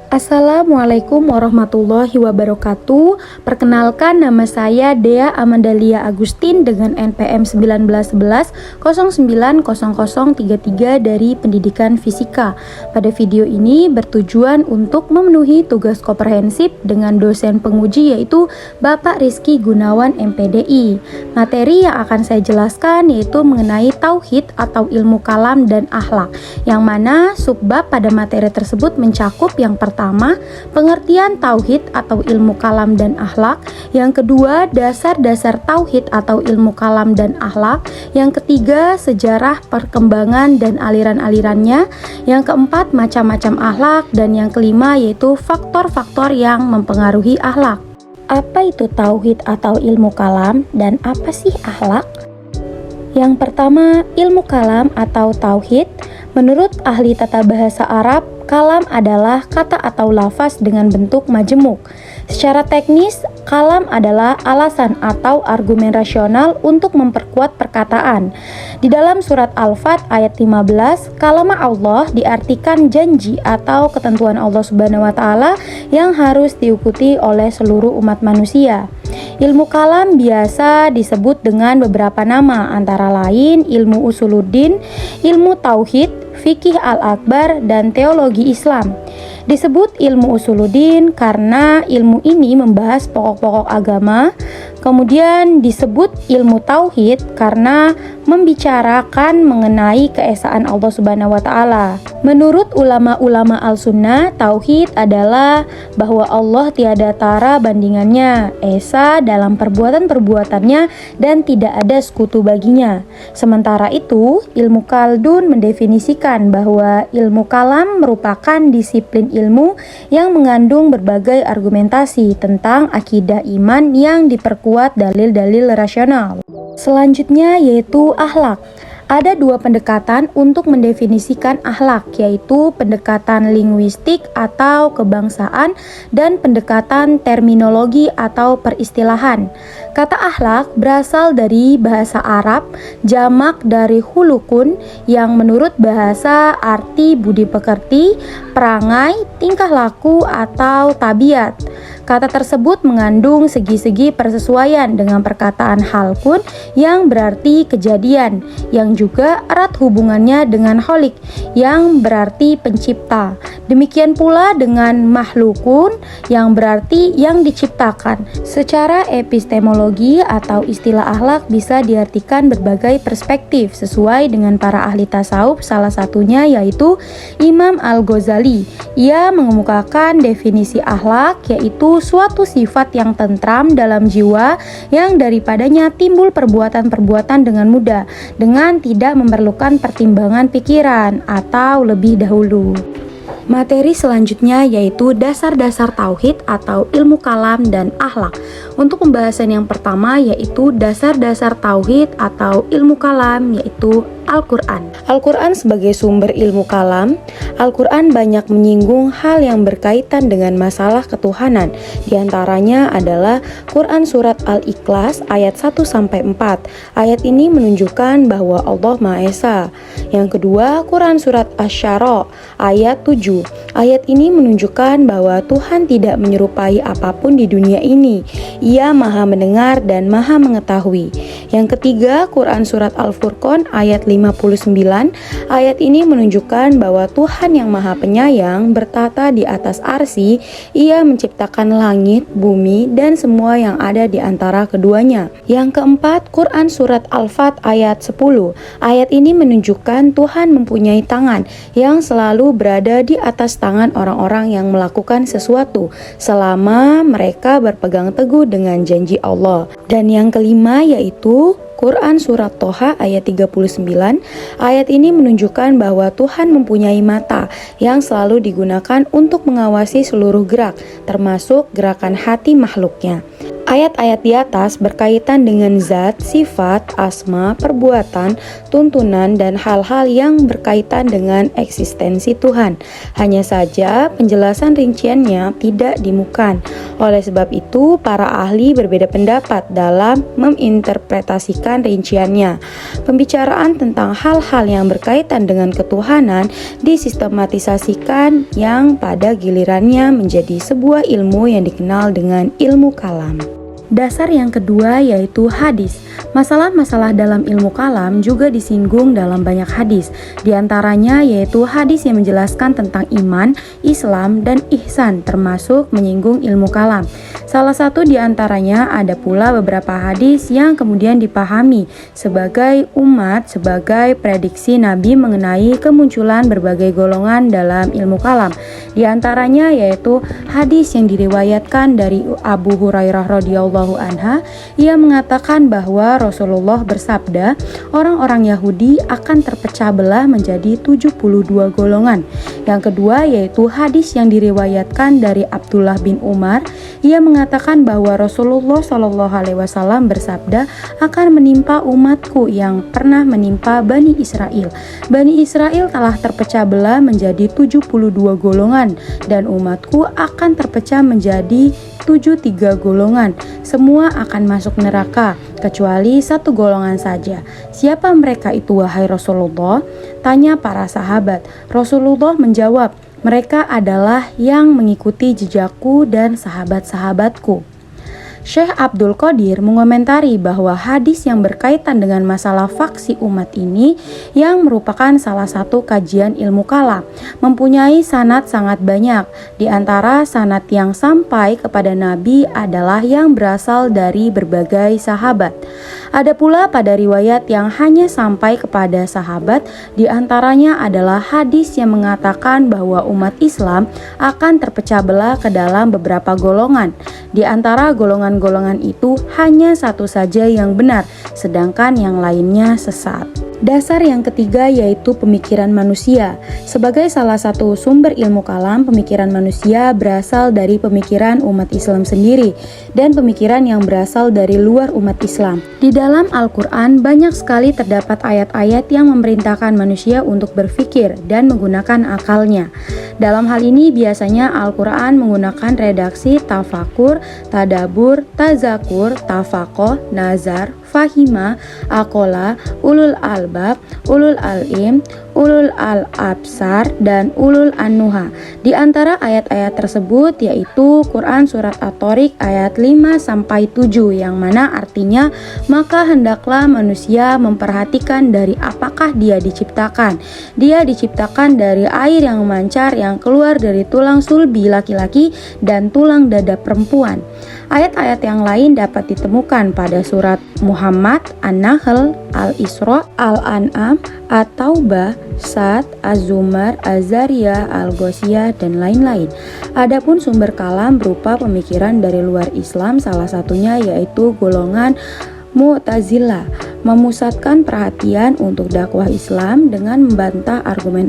Assalamualaikum warahmatullahi wabarakatuh. Perkenalkan, nama saya Dea Amandalia Agustin dengan NPM 1911090033 dari Pendidikan Fisika. Pada video ini bertujuan untuk memenuhi tugas komprehensif dengan dosen penguji yaitu Bapak Rizky Gunawan MPDI. Materi yang akan saya jelaskan yaitu mengenai tauhid atau ilmu kalam dan akhlak, yang mana subbab pada materi tersebut mencakup yang pertama, pengertian tauhid atau ilmu kalam dan akhlak. Yang kedua, dasar-dasar tauhid atau ilmu kalam dan akhlak. Yang ketiga, sejarah perkembangan dan aliran-alirannya. Yang keempat, macam-macam akhlak. Dan yang kelima yaitu faktor-faktor yang mempengaruhi akhlak. Apa itu tauhid atau ilmu kalam dan apa sih akhlak? Yang pertama, ilmu kalam atau tauhid. Menurut ahli tata bahasa Arab, kalam adalah kata atau lafaz dengan bentuk majemuk. Secara teknis, kalam adalah alasan atau argumen rasional untuk memperkuat perkataan. Di dalam surat Al-Fat ayat 15, kalam Allah diartikan janji atau ketentuan Allah Subhanahu wa taala yang harus diikuti oleh seluruh umat manusia. Ilmu kalam biasa disebut dengan beberapa nama, antara lain ilmu usuluddin, ilmu tauhid, fikih al-akbar, dan teologi Islam. Disebut ilmu usuluddin karena ilmu ini membahas pokok-pokok agama. Kemudian disebut ilmu tauhid karena membicarakan mengenai keesaan Allah Subhanahu wa taala. Menurut ulama-ulama al-sunnah, tauhid adalah bahwa Allah tiada tara bandingannya, esa dalam perbuatan-perbuatannya dan tidak ada sekutu baginya. Sementara itu, ilmu kaldun mendefinisikan bahwa ilmu kalam merupakan disiplin ilmu yang mengandung berbagai argumentasi tentang akidah iman yang diperkuat dalil-dalil rasional. Selanjutnya yaitu akhlak. Ada dua pendekatan untuk mendefinisikan akhlak, yaitu pendekatan linguistik atau kebangsaan dan pendekatan terminologi atau peristilahan. Kata akhlak berasal dari bahasa Arab, jamak dari hulukun, yang menurut bahasa arti budi pekerti, perangai, tingkah laku, atau tabiat. Kata tersebut mengandung segi-segi persesuaian dengan perkataan halkun yang berarti kejadian, yang juga erat hubungannya dengan holik yang berarti pencipta. Demikian pula dengan makhlukun yang berarti yang diciptakan. Secara epistemologi atau istilah akhlak bisa diartikan berbagai perspektif sesuai dengan para ahli tasawuf, salah satunya yaitu Imam Al-Ghazali. Ia mengemukakan definisi akhlak yaitu suatu sifat yang tentram dalam jiwa yang daripadanya timbul perbuatan-perbuatan dengan mudah dengan tidak memerlukan pertimbangan pikiran atau lebih dahulu. Materi selanjutnya yaitu dasar-dasar tauhid atau ilmu kalam dan akhlak. Untuk pembahasan yang pertama yaitu dasar-dasar tauhid atau ilmu kalam yaitu Al-Quran. Al-Quran sebagai sumber ilmu kalam. Al-Quran banyak menyinggung hal yang berkaitan dengan masalah ketuhanan. Di antaranya adalah Quran surat Al-Ikhlas ayat 1-4. Ayat ini menunjukkan bahwa Allah Maha Esa. Yang kedua, Quran surat Asy-Syara ayat 7. Ayat ini menunjukkan bahwa Tuhan tidak menyerupai apapun di dunia ini. Ia Maha mendengar dan Maha mengetahui. Yang ketiga, Quran surat Al-Furqan ayat 59. Ayat ini menunjukkan bahwa Tuhan yang Maha Penyayang bertata di atas arsy. Ia menciptakan langit, bumi, dan semua yang ada di antara keduanya. Yang keempat, Quran surat Al-Fat ayat 10. Ayat ini menunjukkan Tuhan mempunyai tangan yang selalu berada di atas tangan orang-orang yang melakukan sesuatu selama mereka berpegang teguh dengan janji Allah. Dan yang kelima yaitu Quran surat Toha ayat 39. Ayat ini menunjukkan bahwa Tuhan mempunyai mata yang selalu digunakan untuk mengawasi seluruh gerak, termasuk gerakan hati makhluknya. Ayat-ayat di atas berkaitan dengan zat, sifat, asma, perbuatan, tuntunan, dan hal-hal yang berkaitan dengan eksistensi Tuhan. Hanya saja penjelasan rinciannya tidak dimukan. Oleh sebab itu, para ahli berbeda pendapat dalam menginterpretasikan rinciannya. Pembicaraan tentang hal-hal yang berkaitan dengan ketuhanan disistematisasikan yang pada gilirannya menjadi sebuah ilmu yang dikenal dengan ilmu kalam. Dasar yang kedua yaitu hadis. Masalah-masalah dalam ilmu kalam juga disinggung dalam banyak hadis. Di antaranya yaitu hadis yang menjelaskan tentang iman, Islam, dan ihsan, termasuk menyinggung ilmu kalam. Salah satu di antaranya ada pula beberapa hadis yang kemudian dipahami sebagai sebagai prediksi Nabi mengenai kemunculan berbagai golongan dalam ilmu kalam. Di antaranya yaitu hadis yang diriwayatkan dari Abu Hurairah radhiyallahu anha, ia mengatakan bahwa Rasulullah bersabda, orang-orang Yahudi akan terpecah belah menjadi 72 golongan. Yang kedua yaitu hadis yang diriwayatkan dari Abdullah bin Umar, ia mengatakan bahwa Rasulullah SAW bersabda, akan menimpa umatku yang pernah menimpa Bani Israel. Bani Israel telah terpecah belah menjadi 72 golongan dan umatku akan terpecah menjadi 73 golongan. Semua akan masuk neraka kecuali satu golongan saja. Siapa mereka itu wahai Rasulullah? Tanya para sahabat. Rasulullah menjawab, mereka adalah yang mengikuti jejakku dan sahabat-sahabatku. Syekh Abdul Qadir mengomentari bahwa hadis yang berkaitan dengan masalah faksi umat ini yang merupakan salah satu kajian ilmu kalam mempunyai sanad sangat banyak. Di antara sanad yang sampai kepada Nabi adalah yang berasal dari berbagai sahabat. Ada pula pada riwayat yang hanya sampai kepada sahabat, di antaranya adalah hadis yang mengatakan bahwa umat Islam akan terpecah belah ke dalam beberapa golongan. Di antara golongan-golongan itu hanya satu saja yang benar, sedangkan yang lainnya sesat. Dasar yang ketiga yaitu pemikiran manusia. Sebagai salah satu sumber ilmu kalam, pemikiran manusia berasal dari pemikiran umat Islam sendiri dan pemikiran yang berasal dari luar umat Islam. Di dalam Al-Quran banyak sekali terdapat ayat-ayat yang memerintahkan manusia untuk berpikir dan menggunakan akalnya. Dalam hal ini biasanya Al-Quran menggunakan redaksi tafakur, tadabur, tazakur, tafakoh, nazar, fahima, akola, ulul albab, ulul alim, ulul al-absar, dan ulul an-nuha. Di antara ayat-ayat tersebut yaitu Quran Surat At-Tariq ayat 5-7 yang mana artinya, maka hendaklah manusia memperhatikan dari apakah dia diciptakan. Dia diciptakan dari air yang memancar yang keluar dari tulang sulbi laki-laki dan tulang dada perempuan. Ayat-ayat yang lain dapat ditemukan pada surat Muhammad, An-Nahl, Al-Isra, Al-An'am, At-Taubah, Sad, Az-Zumar, Az-Zariyah, Al-Ghoshiyah, dan lain-lain. Adapun sumber kalam berupa pemikiran dari luar Islam, salah satunya yaitu golongan Mu'tazilah, memusatkan perhatian untuk dakwah Islam dengan membantah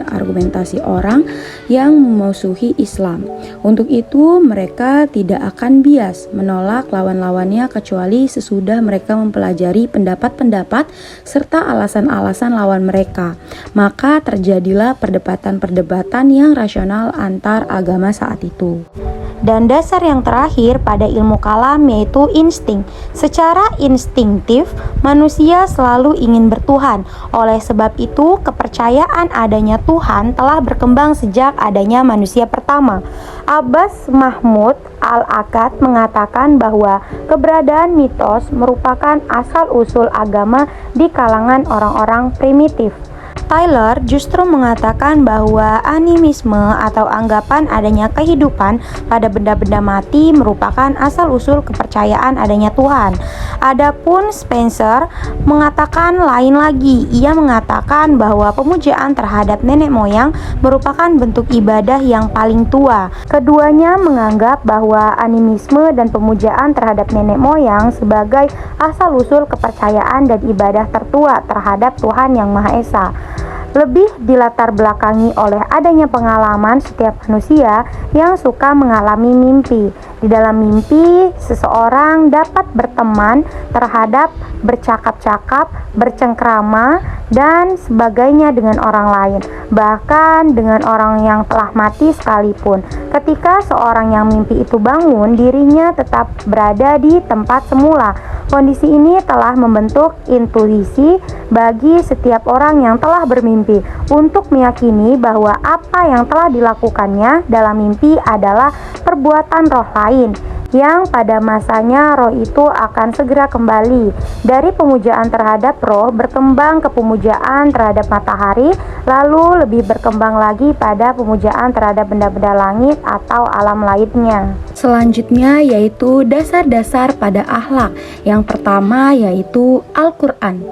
argumentasi orang yang memusuhi Islam. Untuk itu mereka tidak akan bias menolak lawan-lawannya kecuali sesudah mereka mempelajari pendapat-pendapat serta alasan-alasan lawan mereka. Maka terjadilah perdebatan-perdebatan yang rasional antar agama saat itu. Dan dasar yang terakhir pada ilmu kalam yaitu insting. Secara instingtif, manusia selalu ingin bertuhan. Oleh sebab itu, kepercayaan adanya Tuhan telah berkembang sejak adanya manusia pertama. Abbas Mahmud Al-Akkad mengatakan bahwa keberadaan mitos merupakan asal-usul agama di kalangan orang-orang primitif. Tyler justru mengatakan bahwa animisme atau anggapan adanya kehidupan pada benda-benda mati merupakan asal-usul kepercayaan adanya Tuhan. Adapun Spencer mengatakan lain lagi. Ia mengatakan bahwa pemujaan terhadap nenek moyang merupakan bentuk ibadah yang paling tua. Keduanya menganggap bahwa animisme dan pemujaan terhadap nenek moyang sebagai asal-usul kepercayaan dan ibadah tertua terhadap Tuhan Yang Maha Esa. lebih dilatar belakangi oleh adanya pengalaman setiap manusia yang suka mengalami mimpi. Di dalam mimpi, seseorang dapat berteman terhadap bercakap-cakap, bercengkrama, dan sebagainya dengan orang lain, bahkan dengan orang yang telah mati sekalipun. Ketika seorang yang mimpi itu bangun, dirinya tetap berada di tempat semula. Kondisi ini telah membentuk intuisi bagi setiap orang yang telah bermimpi untuk meyakini bahwa apa yang telah dilakukannya dalam mimpi adalah perbuatan roh lain, yang pada masanya roh itu akan segera kembali. Dari pemujaan terhadap roh berkembang ke pemujaan terhadap matahari, lalu lebih berkembang lagi pada pemujaan terhadap benda-benda langit atau alam lainnya. Selanjutnya yaitu dasar-dasar pada akhlak. Yang pertama yaitu Al-Quran.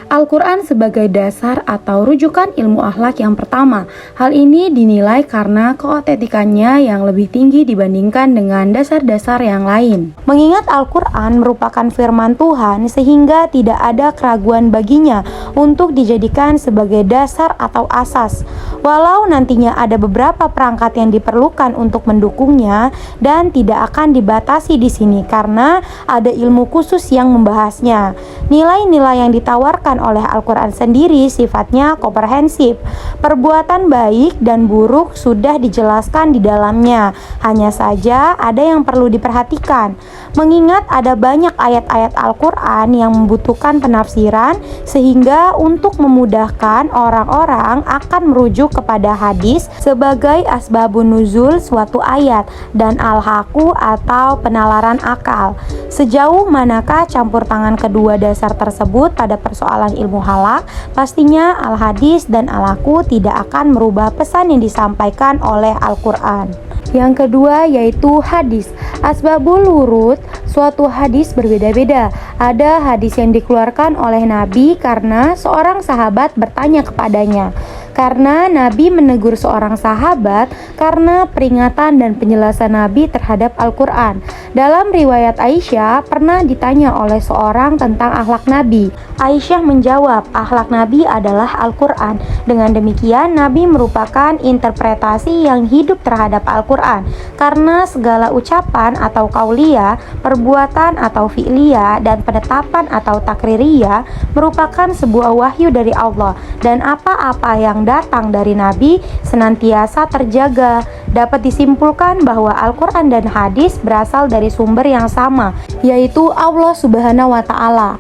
Al-Quran sebagai dasar atau rujukan ilmu akhlak yang pertama. Hal ini dinilai karena keotentikannya yang lebih tinggi dibandingkan dengan dasar-dasar yang lain. Mengingat Al-Quran merupakan firman Tuhan sehingga tidak ada keraguan baginya untuk dijadikan sebagai dasar atau asas. Walau nantinya ada beberapa perangkat yang diperlukan untuk mendukungnya dan tidak akan dibatasi di sini karena ada ilmu khusus yang membahasnya. Nilai-nilai yang ditawarkan oleh Al-Quran sendiri sifatnya komprehensif. Perbuatan baik dan buruk sudah dijelaskan di dalamnya. Hanya saja ada yang perlu diperhatikan. Mengingat ada banyak ayat-ayat Al-Quran yang membutuhkan penafsiran, sehingga untuk memudahkan orang-orang akan merujuk kepada hadis sebagai asbabun nuzul suatu ayat dan al-haku atau penalaran akal. Sejauh manakah campur tangan kedua dasar tersebut pada persoalan ilmu halak, pastinya al-hadis dan al-haku tidak akan merubah pesan yang disampaikan oleh Al-Quran. Yang kedua yaitu hadis. Asbabul wurud, suatu hadis berbeda-beda. Ada hadis yang dikeluarkan oleh Nabi karena seorang sahabat bertanya kepadanya. Karena Nabi menegur seorang sahabat karena peringatan dan penjelasan Nabi terhadap Al-Quran. Dalam riwayat Aisyah, pernah ditanya oleh seorang tentang akhlak Nabi. Aisyah menjawab, akhlak Nabi adalah Al-Quran. Dengan demikian, Nabi merupakan interpretasi yang hidup terhadap Al-Quran. Karena segala ucapan atau kauliyah, perbuatan atau fi'liyah, dan penetapan atau takririyah merupakan sebuah wahyu dari Allah. Dan apa-apa yang datang dari Nabi senantiasa terjaga. Dapat disimpulkan bahwa Al-Quran dan hadis berasal dari sumber yang sama, yaitu Allah Subhanahu wa Ta'ala.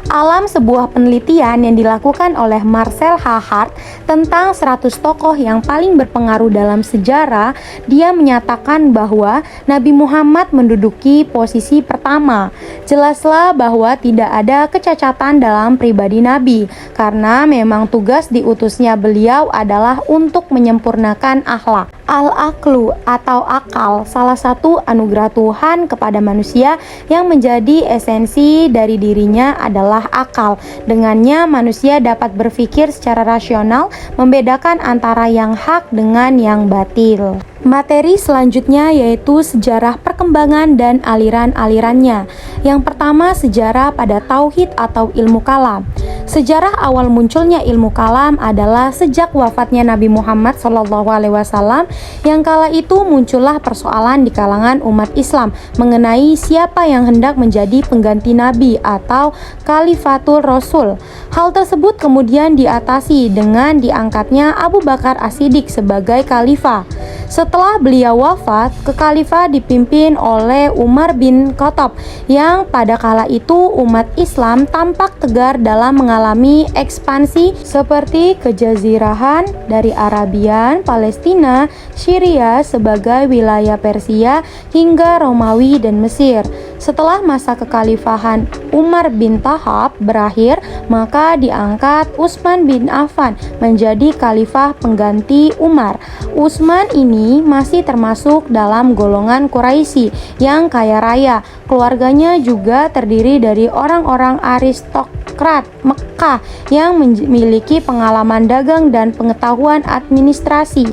Alam sebuah penelitian yang dilakukan oleh Marcel Hahart tentang 100 tokoh yang paling berpengaruh dalam sejarah. Dia menyatakan bahwa Nabi Muhammad menduduki posisi pertama. Jelaslah bahwa tidak ada kecacatan dalam pribadi Nabi, karena memang tugas diutusnya beliau adalah untuk menyempurnakan akhlak. Al-aqlu atau akal, salah satu anugerah Tuhan kepada manusia yang menjadi esensi dari dirinya adalah akal. Dengannya manusia dapat berpikir secara rasional, membedakan antara yang hak dengan yang batil. Materi selanjutnya yaitu sejarah perkembangan dan aliran-alirannya. Yang pertama, sejarah pada tauhid atau ilmu kalam. Sejarah awal munculnya ilmu kalam adalah sejak wafatnya Nabi Muhammad SAW, yang kala itu muncullah persoalan di kalangan umat Islam mengenai siapa yang hendak menjadi pengganti Nabi atau Khalifatul Rasul. Hal tersebut kemudian diatasi dengan diangkatnya Abu Bakar As-Siddiq sebagai khalifah. Setelah beliau wafat, kekhalifah dipimpin oleh Umar bin Khattab, yang pada kala itu umat Islam tampak tegar dalam mengalami ekspansi seperti kejazirahan dari Arabian, Palestina, Syria sebagai wilayah Persia hingga Romawi dan Mesir. Setelah masa kekhalifahan Umar bin Khattab berakhir, maka diangkat Utsman bin Affan menjadi khalifah pengganti Umar. Utsman ini masih termasuk dalam golongan Quraisy yang kaya raya. Keluarganya juga terdiri dari orang-orang aristokrat Mekkah yang memiliki pengalaman dagang dan pengetahuan administrasi.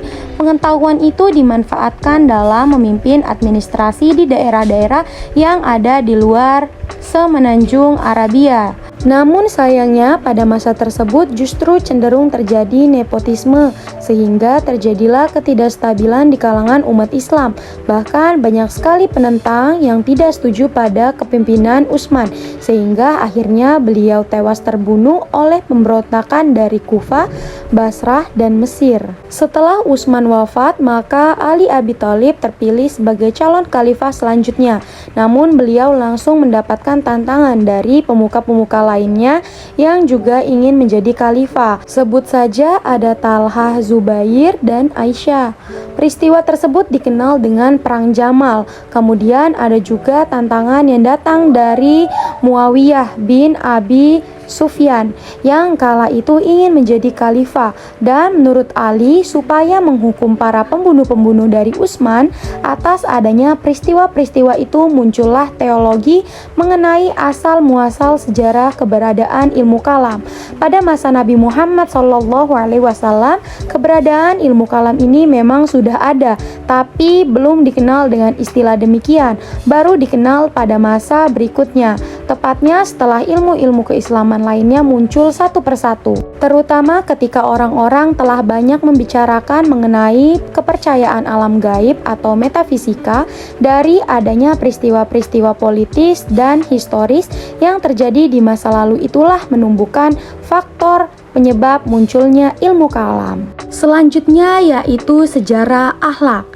Pengetahuan itu dimanfaatkan dalam memimpin administrasi di daerah-daerah yang ada di luar semenanjung Arabia. Namun sayangnya pada masa tersebut justru cenderung terjadi nepotisme, sehingga terjadilah ketidakstabilan di kalangan umat Islam. Bahkan banyak sekali penentang yang tidak setuju pada kepemimpinan Utsman, sehingga akhirnya beliau tewas terbunuh oleh pemberontakan dari Kufah, Basrah, dan Mesir. Setelah Utsman wafat, maka Ali Abi Thalib terpilih sebagai calon khalifah selanjutnya. Namun beliau langsung mendapatkan tantangan dari pemuka-pemuka lainnya yang juga ingin menjadi khalifah. Sebut saja ada Talhah, Zubair, dan Aisyah. Peristiwa tersebut dikenal dengan Perang Jamal. Kemudian ada juga tantangan yang datang dari Muawiyah bin Abi Sufyan yang kala itu ingin menjadi khalifah, dan menurut Ali supaya menghukum para pembunuh-pembunuh dari Utsman atas adanya peristiwa-peristiwa itu muncullah teologi mengenai asal muasal sejarah keberadaan ilmu kalam. Pada masa Nabi Muhammad SAW, keberadaan ilmu kalam ini memang sudah ada, tapi belum dikenal dengan istilah demikian, baru dikenal pada masa berikutnya, tepatnya setelah ilmu-ilmu keislaman lainnya muncul satu persatu, terutama ketika orang-orang telah banyak membicarakan mengenai kepercayaan alam gaib atau metafisika dari adanya peristiwa-peristiwa politis dan historis yang terjadi di masa lalu. Itulah menumbuhkan faktor penyebab munculnya ilmu kalam. Selanjutnya yaitu sejarah akhlak.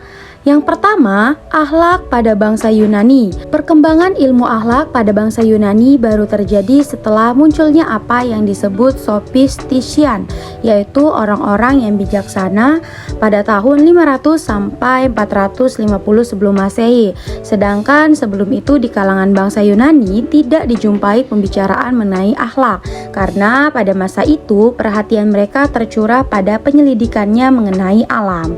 Yang pertama, akhlak pada bangsa Yunani. Perkembangan ilmu akhlak pada bangsa Yunani baru terjadi setelah munculnya apa yang disebut sophistician, yaitu orang-orang yang bijaksana pada tahun 500 sampai 450 sebelum Masehi. Sedangkan sebelum itu di kalangan bangsa Yunani tidak dijumpai pembicaraan mengenai akhlak, karena pada masa itu perhatian mereka tercurah pada penyelidikannya mengenai alam.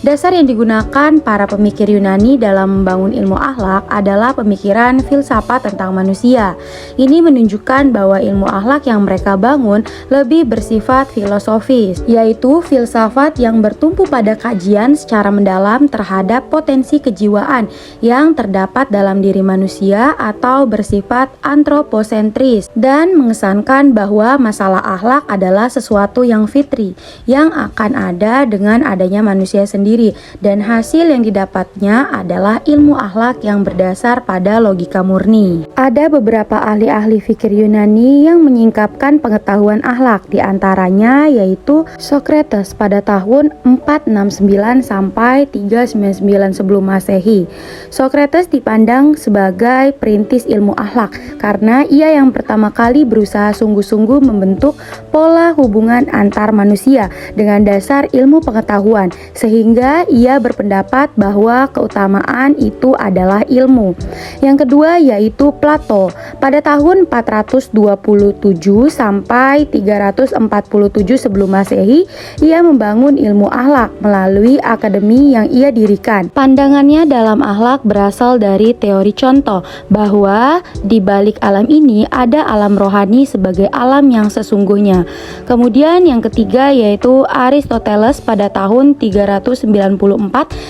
Dasar yang digunakan para pemikir Yunani dalam membangun ilmu akhlak adalah pemikiran filsafat tentang manusia. Ini menunjukkan bahwa ilmu akhlak yang mereka bangun lebih bersifat filosofis, yaitu filsafat yang bertumpu pada kajian secara mendalam terhadap potensi kejiwaan yang terdapat dalam diri manusia atau bersifat antroposentris, dan mengesankan bahwa masalah akhlak adalah sesuatu yang fitri yang akan ada dengan adanya manusia sendiri, dan hasil yang didapatnya adalah ilmu akhlak yang berdasar pada logika murni. Ada beberapa ahli-ahli fikir Yunani yang menyingkapkan pengetahuan akhlak, di antaranya yaitu Socrates pada tahun 469 sampai 399 sebelum Masehi. Socrates dipandang sebagai perintis ilmu akhlak karena ia yang pertama kali berusaha sungguh-sungguh membentuk pola hubungan antar manusia dengan dasar ilmu pengetahuan, sehingga ia berpendapat bahwa keutamaan itu adalah ilmu. Yang kedua yaitu Plato. Pada tahun 427 sampai 347 sebelum Masehi, ia membangun ilmu akhlak melalui akademi yang ia dirikan. Pandangannya dalam akhlak berasal dari teori contoh bahwa di balik alam ini ada alam rohani sebagai alam yang sesungguhnya. Kemudian yang ketiga yaitu Aristoteles pada tahun 394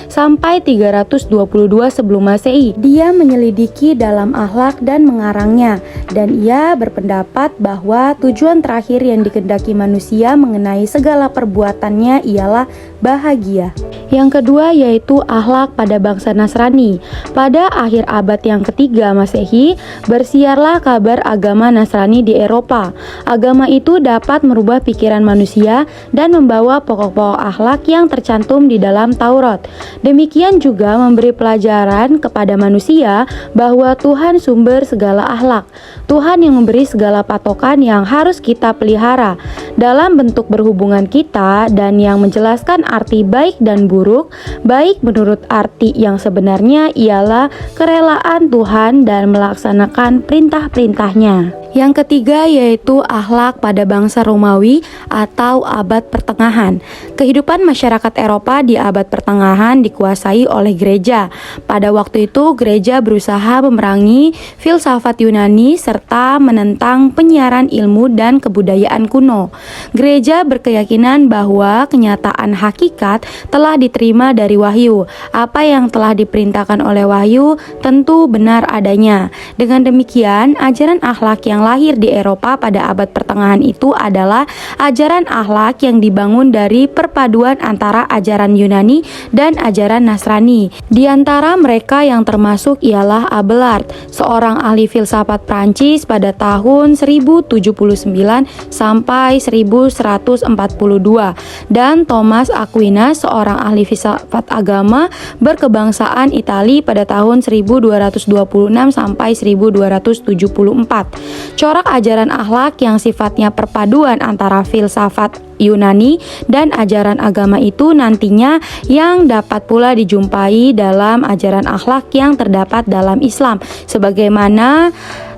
sampai 322 sebelum Masehi. Dia menyelidiki dalam akhlak dan mengarangnya, dan ia berpendapat bahwa tujuan terakhir yang dikehendaki manusia mengenai segala perbuatannya ialah bahagia. Yang kedua yaitu akhlak pada bangsa Nasrani. Pada akhir abad yang ketiga Masehi, bersiarlah kabar agama Nasrani di Eropa. Agama itu dapat merubah pikiran manusia dan membawa pokok-pokok akhlak yang tercantum di dalam Taurat. Demikian juga memberi pelajaran kepada manusia bahwa Tuhan sumber segala akhlak. Tuhan yang memberi segala patokan yang harus kita pelihara dalam bentuk berhubungan kita, dan yang menjelaskan arti baik dan buruk. Baik menurut arti yang sebenarnya ialah kerelaan Tuhan dan melaksanakan perintah-perintahnya. Yang ketiga yaitu akhlak pada bangsa Romawi atau abad pertengahan. Kehidupan masyarakat Eropa di abad pertengahan dikuasai oleh gereja. Pada waktu itu gereja berusaha memerangi filsafat Yunani serta menentang penyiaran ilmu dan kebudayaan kuno. Gereja berkeyakinan bahwa kenyataan hakikat telah diterima dari wahyu. Apa yang telah diperintahkan oleh wahyu tentu benar adanya. Dengan demikian, ajaran akhlak yang lahir di Eropa pada abad pertengahan itu adalah ajaran akhlak yang dibangun dari perpaduan antara ajaran Yunani dan ajaran Nasrani. Di antara mereka yang termasuk ialah Abelard, seorang ahli filsafat Prancis pada tahun 1079 sampai 1142, dan Thomas Aquinas, seorang ahli filsafat agama berkebangsaan Italia pada tahun 1226 sampai 1274. Corak ajaran akhlak yang sifatnya perpaduan antara filsafat Yunani dan ajaran agama itu nantinya yang dapat pula dijumpai dalam ajaran akhlak yang terdapat dalam Islam, sebagaimana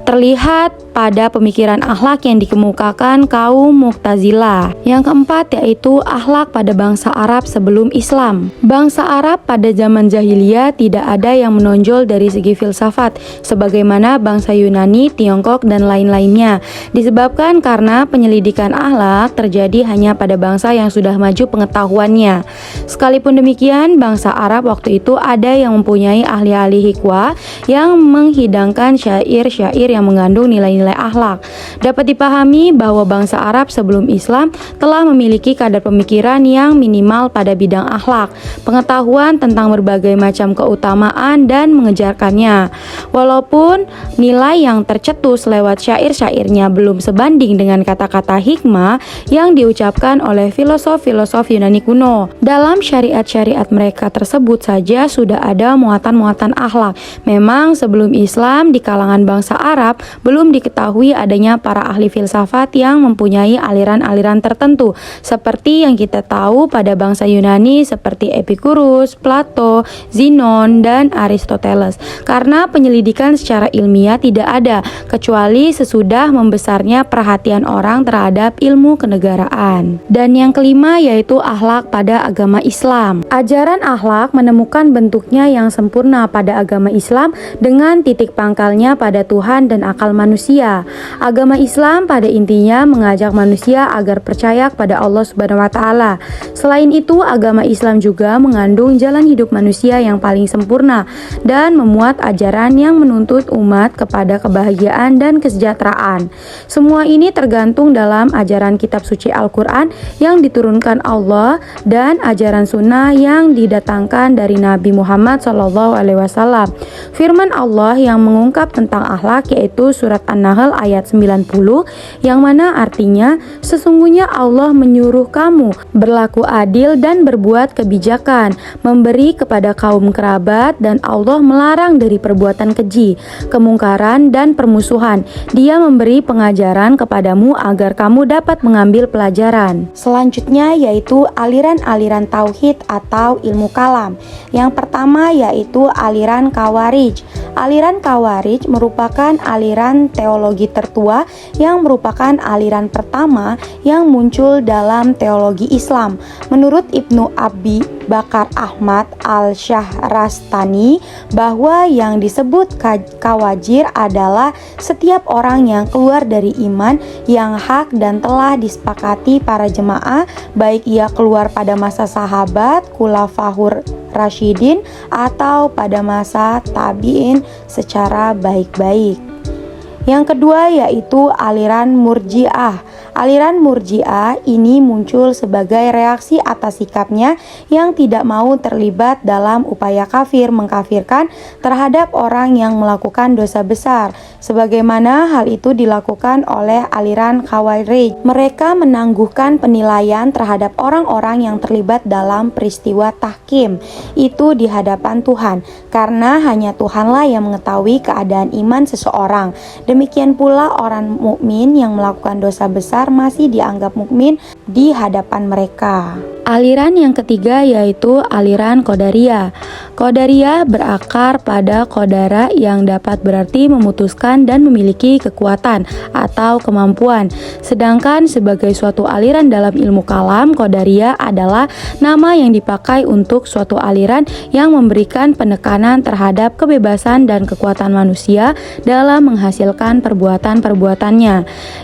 terlihat pada pemikiran akhlak yang dikemukakan kaum Mu'tazilah. Yang keempat yaitu akhlak pada bangsa Arab sebelum Islam. Bangsa Arab pada zaman jahiliyah tidak ada yang menonjol dari segi filsafat sebagaimana bangsa Yunani, Tiongkok, dan lain-lainnya. Disebabkan karena penyelidikan akhlak terjadi hanya pada bangsa yang sudah maju pengetahuannya. Sekalipun demikian, bangsa Arab waktu itu ada yang mempunyai ahli-ahli hikmah yang menghidangkan syair-syair yang mengandung nilai-nilai akhlak. Dapat dipahami bahwa bangsa Arab sebelum Islam telah memiliki kadar pemikiran yang minimal pada bidang akhlak, pengetahuan tentang berbagai macam keutamaan dan mengejarkannya. Walaupun nilai yang tercetus lewat syair-syairnya belum sebanding dengan kata-kata hikmah yang diucapkan oleh filosof-filosof Yunani kuno. Dalam syariat-syariat mereka tersebut saja sudah ada muatan-muatan akhlak. Memang sebelum Islam di kalangan bangsa Arab belum diketahui adanya para ahli filsafat yang mempunyai aliran-aliran tertentu seperti yang kita tahu pada bangsa Yunani seperti Epicurus, Plato, Zenon, dan Aristoteles. Karena penyelidikan secara ilmiah tidak ada kecuali sesudah membesarnya perhatian orang terhadap ilmu kenegaraan. Dan yang kelima yaitu akhlak pada agama Islam. Ajaran akhlak menemukan bentuknya yang sempurna pada agama Islam dengan titik pangkalnya pada Tuhan dan akal manusia. Agama Islam pada intinya mengajak manusia agar percaya kepada Allah Subhanahu wa taala. Selain itu, agama Islam juga mengandung jalan hidup manusia yang paling sempurna dan memuat ajaran yang menuntut umat kepada kebahagiaan dan kesejahteraan. Semua ini tergantung dalam ajaran kitab suci Al-Qur'an yang diturunkan Allah dan ajaran sunnah yang didatangkan dari Nabi Muhammad SAW. Firman Allah yang mengungkap tentang akhlak yaitu surat An-Nahl ayat 90 yang mana artinya sesungguhnya Allah menyuruh kamu berlaku adil dan berbuat kebijakan, memberi kepada kaum kerabat, dan Allah melarang dari perbuatan keji, kemungkaran, dan permusuhan. Dia memberi pengajaran kepadamu agar kamu dapat mengambil pelajaran. Selanjutnya yaitu aliran-aliran tauhid atau ilmu kalam. Yang pertama yaitu aliran Khawarij. Aliran Khawarij merupakan aliran teologi tertua yang merupakan aliran pertama yang muncul dalam teologi Islam. Menurut Ibnu Abi Bakar Ahmad Al-Syahrastani bahwa yang disebut kawajir adalah setiap orang yang keluar dari iman yang hak dan telah disepakati para jemaah, baik ia keluar pada masa sahabat, khulafahur rasyidin, atau pada masa tabi'in secara baik-baik. Yang kedua yaitu aliran Murji'ah. Aliran Murji'ah ini muncul sebagai reaksi atas sikapnya yang tidak mau terlibat dalam upaya kafir mengkafirkan terhadap orang yang melakukan dosa besar, sebagaimana hal itu dilakukan oleh aliran Khawarij. Mereka menangguhkan penilaian terhadap orang-orang yang terlibat dalam peristiwa tahkim itu di hadapan Tuhan, karena hanya Tuhanlah yang mengetahui keadaan iman seseorang. Demikian pula orang mukmin yang melakukan dosa besar besar masih dianggap mukmin di hadapan mereka. Aliran yang ketiga yaitu aliran Qadariyah. Qadariyah berakar pada qadara yang dapat berarti memutuskan dan memiliki kekuatan atau kemampuan. Sedangkan sebagai suatu aliran dalam ilmu kalam, Qadariyah adalah nama yang dipakai untuk suatu aliran yang memberikan penekanan terhadap kebebasan dan kekuatan manusia dalam menghasilkan perbuatan-perbuatannya.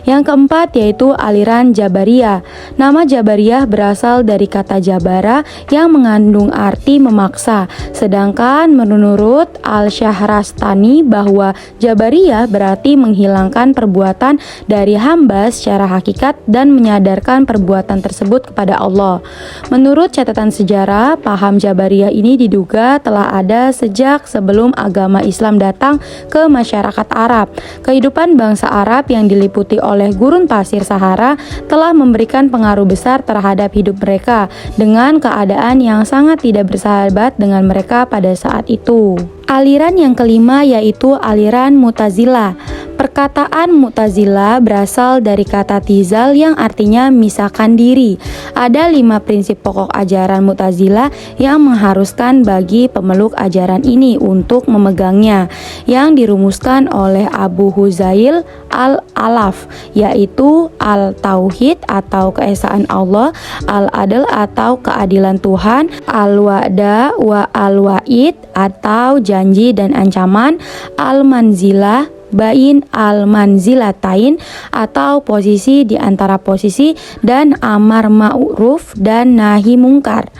Yang keempat yaitu aliran Jabariyah. Nama Jabariyah berasal dari kata Jabara yang mengandung arti memaksa. Sedangkan menurut Al-Syahrastani bahwa Jabariyah berarti menghilangkan perbuatan dari hamba secara hakikat dan menyadarkan perbuatan tersebut kepada Allah. Menurut catatan sejarah, paham Jabariyah ini diduga telah ada sejak sebelum agama Islam datang ke masyarakat Arab. Kehidupan bangsa Arab yang diliputi oleh gurun pasir Sahara telah memberikan pengaruh besar terhadap hidup mereka dengan keadaan yang sangat tidak bersahabat dengan mereka pada saat itu. Aliran yang kelima yaitu aliran Mu'tazilah. Perkataan Mu'tazilah berasal dari kata tizal yang artinya misahkan diri. Ada 5 prinsip pokok ajaran Mu'tazilah yang mengharuskan bagi pemeluk ajaran ini untuk memegangnya, yang dirumuskan oleh Abu Huzail Al-Alaf, yaitu Al-Tauhid atau keesaan Allah, Al-Adl atau keadilan Tuhan, Al-Wa'da wa Al-Wa'id atau janji dan ancaman, Al-Manzilah bain al-manzilatain atau posisi di antara posisi, dan amar ma'ruf dan nahi mungkar.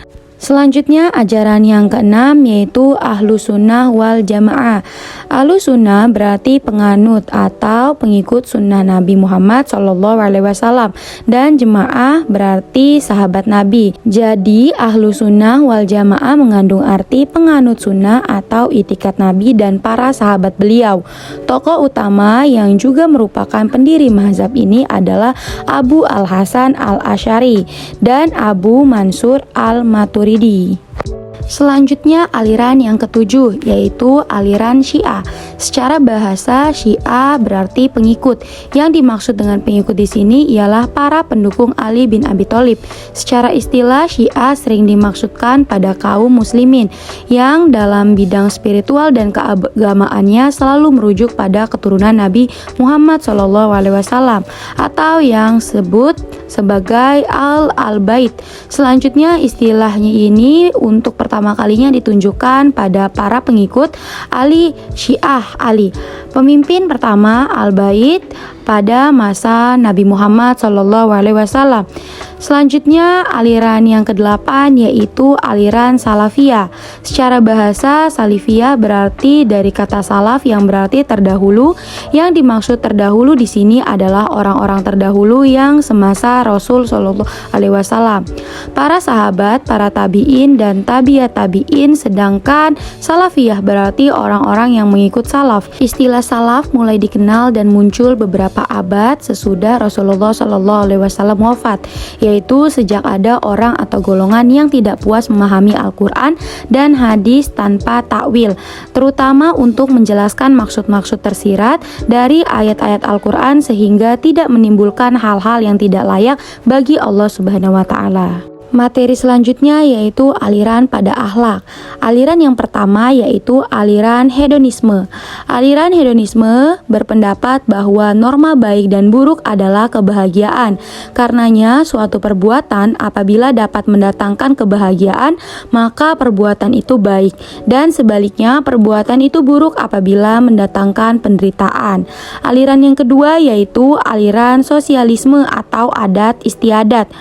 Selanjutnya ajaran yang keenam yaitu Ahlus Sunnah wal Jamaah. Ahlus Sunnah berarti penganut atau pengikut sunnah Nabi Muhammad SAW, dan Jamaah berarti sahabat Nabi. Jadi Ahlus Sunnah wal Jamaah mengandung arti penganut sunnah atau itikat Nabi dan para sahabat beliau. Tokoh utama yang juga merupakan pendiri mazhab ini adalah Abu Al-Hasan Al-Asy'ari dan Abu Mansur Al-Maturidi. Selanjutnya aliran yang ketujuh yaitu aliran Syiah. Secara bahasa Syiah berarti pengikut. Yang dimaksud dengan pengikut di sini ialah para pendukung Ali bin Abi Thalib. Secara istilah Syiah sering dimaksudkan pada kaum muslimin yang dalam bidang spiritual dan keagamaannya selalu merujuk pada keturunan Nabi Muhammad SAW atau yang disebut sebagai Al-Bait. Selanjutnya istilahnya ini untuk pertama kalinya ditunjukkan pada para pengikut Ali, Syiah Ali. Pemimpin pertama Al-Bait pada masa Nabi Muhammad SAW. Selanjutnya aliran yang ke-8 yaitu aliran Salafiyah. Secara bahasa Salafiyah berarti dari kata salaf yang berarti terdahulu. Yang dimaksud terdahulu di sini adalah orang-orang terdahulu yang semasa Rasul SAW, para sahabat, para tabi'in dan tabi'at tabi'in. Sedangkan Salafiyah berarti orang-orang yang mengikut salaf. Istilah salaf mulai dikenal dan muncul beberapa abad sesudah Rasulullah SAW wafat, yaitu sejak ada orang atau golongan yang tidak puas memahami Al-Quran dan hadis tanpa takwil, terutama untuk menjelaskan maksud-maksud tersirat dari ayat-ayat Al-Quran sehingga tidak menimbulkan hal-hal yang tidak layak bagi Allah Subhanahu wa Ta'ala. Materi selanjutnya yaitu aliran pada akhlak. Aliran yang pertama yaitu aliran hedonisme. Aliran hedonisme berpendapat bahwa norma baik dan buruk adalah kebahagiaan. Karenanya suatu perbuatan apabila dapat mendatangkan kebahagiaan, maka perbuatan itu baik, dan sebaliknya perbuatan itu buruk apabila mendatangkan penderitaan. Aliran yang kedua yaitu aliran sosialisme atau adat istiadat.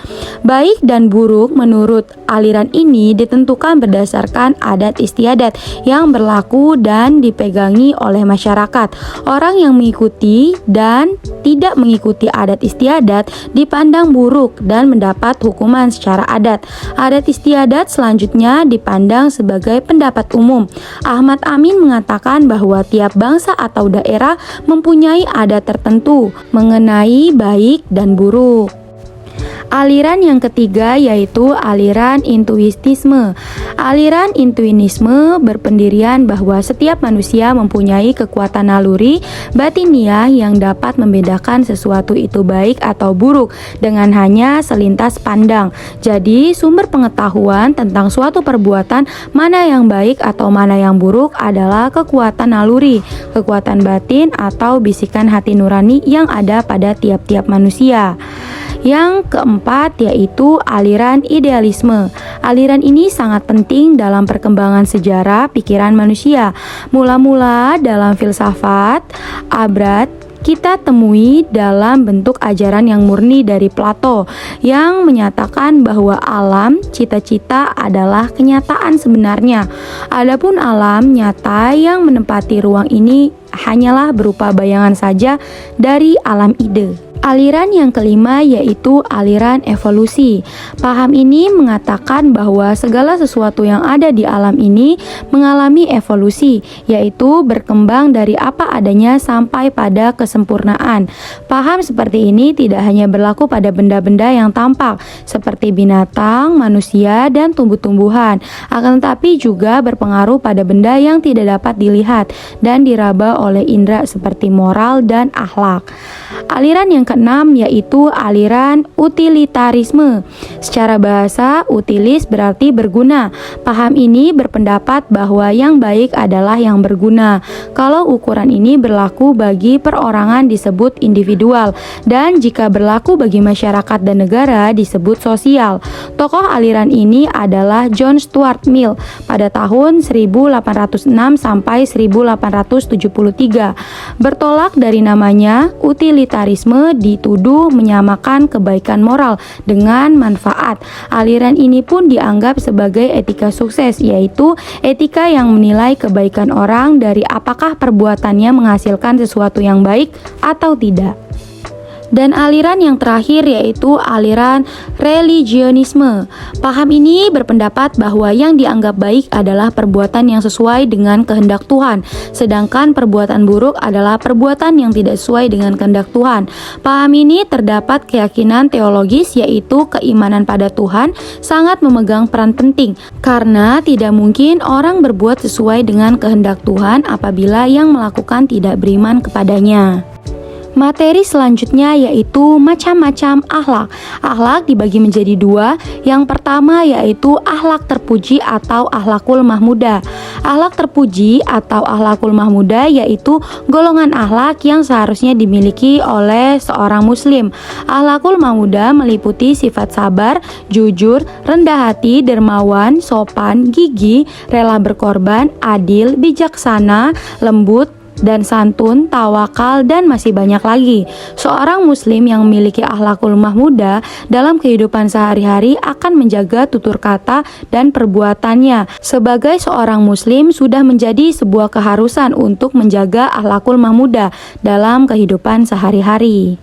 Baik dan buruk menurut aliran ini ditentukan berdasarkan adat istiadat yang berlaku dan dipegangi oleh masyarakat. Orang yang mengikuti dan tidak mengikuti adat istiadat dipandang buruk dan mendapat hukuman secara adat. Adat istiadat selanjutnya dipandang sebagai pendapat umum. Ahmad Amin mengatakan bahwa tiap bangsa atau daerah mempunyai adat tertentu mengenai baik dan buruk. Aliran yang ketiga yaitu aliran intuitisme. Aliran intuitisme berpendirian bahwa setiap manusia mempunyai kekuatan naluri batiniah yang dapat membedakan sesuatu itu baik atau buruk dengan hanya selintas pandang. Jadi, sumber pengetahuan tentang suatu perbuatan mana yang baik atau mana yang buruk adalah kekuatan naluri, kekuatan batin atau bisikan hati nurani yang ada pada tiap-tiap manusia. Yang keempat yaitu aliran idealisme. Aliran ini sangat penting dalam perkembangan sejarah pikiran manusia. Mula-mula dalam filsafat abad kita temui dalam bentuk ajaran yang murni dari Plato yang menyatakan bahwa alam cita-cita adalah kenyataan sebenarnya. Adapun alam nyata yang menempati ruang ini hanyalah berupa bayangan saja dari alam ide. Aliran yang kelima yaitu aliran evolusi. Paham ini mengatakan bahwa segala sesuatu yang ada di alam ini mengalami evolusi, yaitu berkembang dari apa adanya sampai pada kesempurnaan. Paham seperti ini tidak hanya berlaku pada benda-benda yang tampak seperti binatang, manusia, dan tumbuh-tumbuhan, akan tetapi juga berpengaruh pada benda yang tidak dapat dilihat dan diraba oleh indera seperti moral dan akhlak. Aliran yang keenam yaitu aliran utilitarisme. Secara bahasa, utilis berarti berguna. Paham ini berpendapat bahwa yang baik adalah yang berguna. Kalau ukuran ini berlaku bagi perorangan disebut individual, dan jika berlaku bagi masyarakat dan negara disebut sosial. Tokoh aliran ini adalah John Stuart Mill pada tahun 1806 sampai 1873. Bertolak dari namanya, utilitarisme dituduh menyamakan kebaikan moral dengan manfaat. Aliran ini pun dianggap sebagai etika sukses, yaitu etika yang menilai kebaikan orang dari apakah perbuatannya menghasilkan sesuatu yang baik atau tidak. Dan aliran yang terakhir yaitu aliran religionisme. Paham ini berpendapat bahwa yang dianggap baik adalah perbuatan yang sesuai dengan kehendak Tuhan, sedangkan perbuatan buruk adalah perbuatan yang tidak sesuai dengan kehendak Tuhan. Paham ini terdapat keyakinan teologis yaitu keimanan pada Tuhan sangat memegang peran penting, karena tidak mungkin orang berbuat sesuai dengan kehendak Tuhan apabila yang melakukan tidak beriman kepadanya. Materi selanjutnya yaitu macam-macam akhlak. Akhlak dibagi menjadi dua. Yang pertama yaitu akhlak terpuji atau akhlakul mahmudah. Akhlak terpuji atau akhlakul mahmudah yaitu golongan akhlak yang seharusnya dimiliki oleh seorang muslim. Akhlakul mahmudah meliputi sifat sabar, jujur, rendah hati, dermawan, sopan, gigih, rela berkorban, adil, bijaksana, lembut, dan santun, tawakal, dan masih banyak lagi. Seorang muslim yang memiliki akhlakul mahmudah dalam kehidupan sehari-hari akan menjaga tutur kata dan perbuatannya. Sebagai seorang muslim sudah menjadi sebuah keharusan untuk menjaga akhlakul mahmudah dalam kehidupan sehari-hari.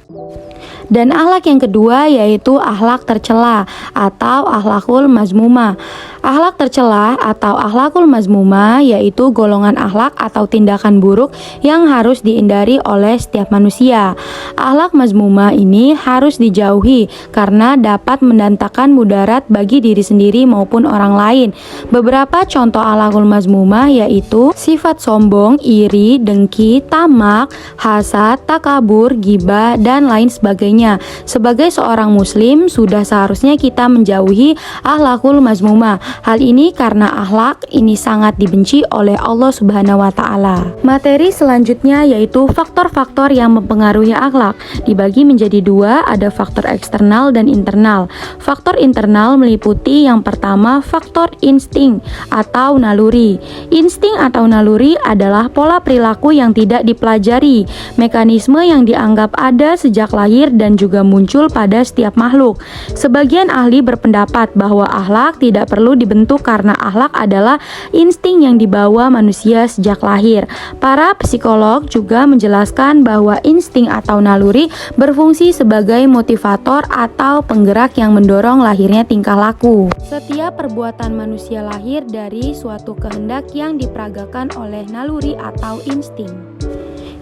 Dan akhlak yang kedua yaitu akhlak tercela atau akhlakul mazmumah. Akhlak tercela atau akhlakul mazmumah yaitu golongan akhlak atau tindakan buruk yang harus dihindari oleh setiap manusia. Akhlak mazmumah ini harus dijauhi karena dapat mendatangkan mudarat bagi diri sendiri maupun orang lain. Beberapa contoh akhlakul mazmumah yaitu sifat sombong, iri, dengki, tamak, hasad, takabur, ghibah, dan lain sebagainya. Sebagai seorang muslim sudah seharusnya kita menjauhi akhlakul mazmumah. Hal ini karena akhlak ini sangat dibenci oleh Allah Subhanahu wa taala. Materi selanjutnya yaitu faktor-faktor yang mempengaruhi akhlak. Dibagi menjadi dua, ada faktor eksternal dan internal. Faktor internal meliputi yang pertama faktor insting atau naluri. Insting atau naluri adalah pola perilaku yang tidak dipelajari, mekanisme yang dianggap ada sejak lahir dan juga muncul pada setiap makhluk. Sebagian ahli berpendapat bahwa akhlak tidak perlu dibentuk karena akhlak adalah insting yang dibawa manusia sejak lahir. Para psikolog juga menjelaskan bahwa insting atau naluri berfungsi sebagai motivator atau penggerak yang mendorong lahirnya tingkah laku. Setiap perbuatan manusia lahir dari suatu kehendak yang diperagakan oleh naluri atau insting.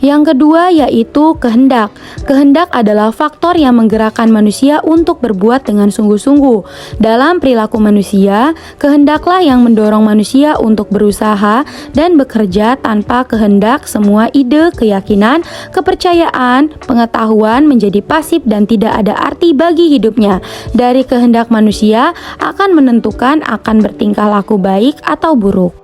Yang kedua yaitu kehendak. Kehendak adalah faktor yang menggerakkan manusia untuk berbuat dengan sungguh-sungguh. Dalam perilaku manusia, kehendaklah yang mendorong manusia untuk berusaha dan bekerja. Tanpa kehendak, semua ide, keyakinan, kepercayaan, pengetahuan menjadi pasif dan tidak ada arti bagi hidupnya. Dari kehendak manusia akan menentukan akan bertingkah laku baik atau buruk.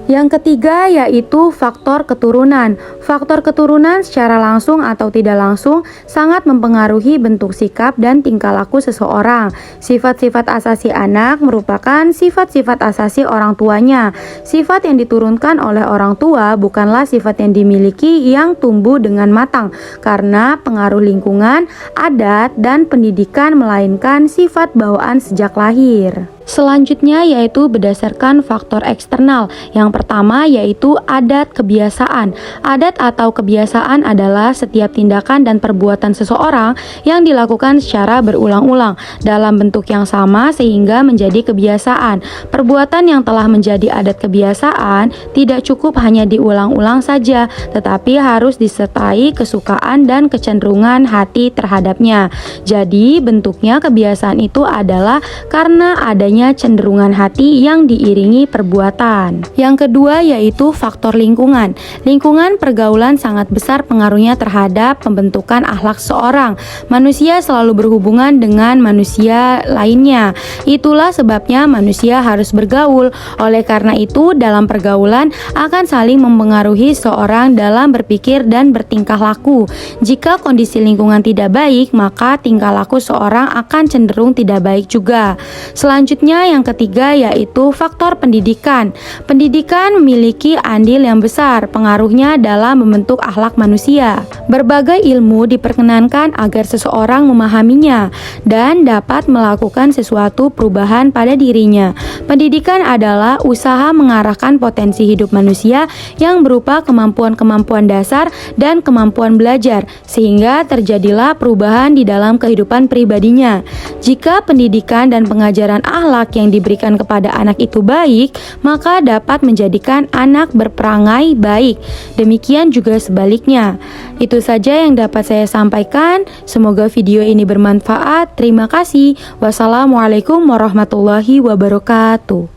Yang ketiga yaitu faktor keturunan. Faktor keturunan secara langsung atau tidak langsung sangat mempengaruhi bentuk sikap dan tingkah laku seseorang. Sifat-sifat asasi anak merupakan sifat-sifat asasi orang tuanya. Sifat yang diturunkan oleh orang tua bukanlah sifat yang dimiliki yang tumbuh dengan matang, karena pengaruh lingkungan, adat, dan pendidikan, melainkan sifat bawaan sejak lahir. Selanjutnya yaitu berdasarkan faktor eksternal. Yang pertama yaitu adat kebiasaan. Adat atau kebiasaan adalah setiap tindakan dan perbuatan seseorang yang dilakukan secara berulang-ulang dalam bentuk yang sama sehingga menjadi kebiasaan. Perbuatan yang telah menjadi adat kebiasaan tidak cukup hanya diulang-ulang saja, tetapi harus disertai kesukaan dan kecenderungan hati terhadapnya. Jadi bentuknya kebiasaan itu adalah karena adanya cenderungan hati yang diiringi perbuatan. Yang kedua yaitu faktor lingkungan. Lingkungan pergaulan sangat besar pengaruhnya terhadap pembentukan akhlak seorang. Manusia selalu berhubungan dengan manusia lainnya. Itulah sebabnya manusia harus bergaul. Oleh karena itu, dalam pergaulan akan saling mempengaruhi seorang dalam berpikir dan bertingkah laku. Jika kondisi lingkungan tidak baik, maka tingkah laku seorang akan cenderung tidak baik juga. Selanjutnya yang ketiga yaitu faktor pendidikan. Pendidikan memiliki andil yang besar pengaruhnya dalam membentuk akhlak manusia. Berbagai ilmu diperkenankan agar seseorang memahaminya dan dapat melakukan sesuatu perubahan pada dirinya. Pendidikan adalah usaha mengarahkan potensi hidup manusia yang berupa kemampuan-kemampuan dasar dan kemampuan belajar, sehingga terjadilah perubahan di dalam kehidupan pribadinya. Jika pendidikan dan pengajaran akhlak yang diberikan kepada anak itu baik, maka dapat menjadikan anak berperangai baik. Demikian juga sebaliknya. Itu saja yang dapat saya sampaikan. Semoga video ini bermanfaat. Terima kasih. Wassalamualaikum warahmatullahi wabarakatuh.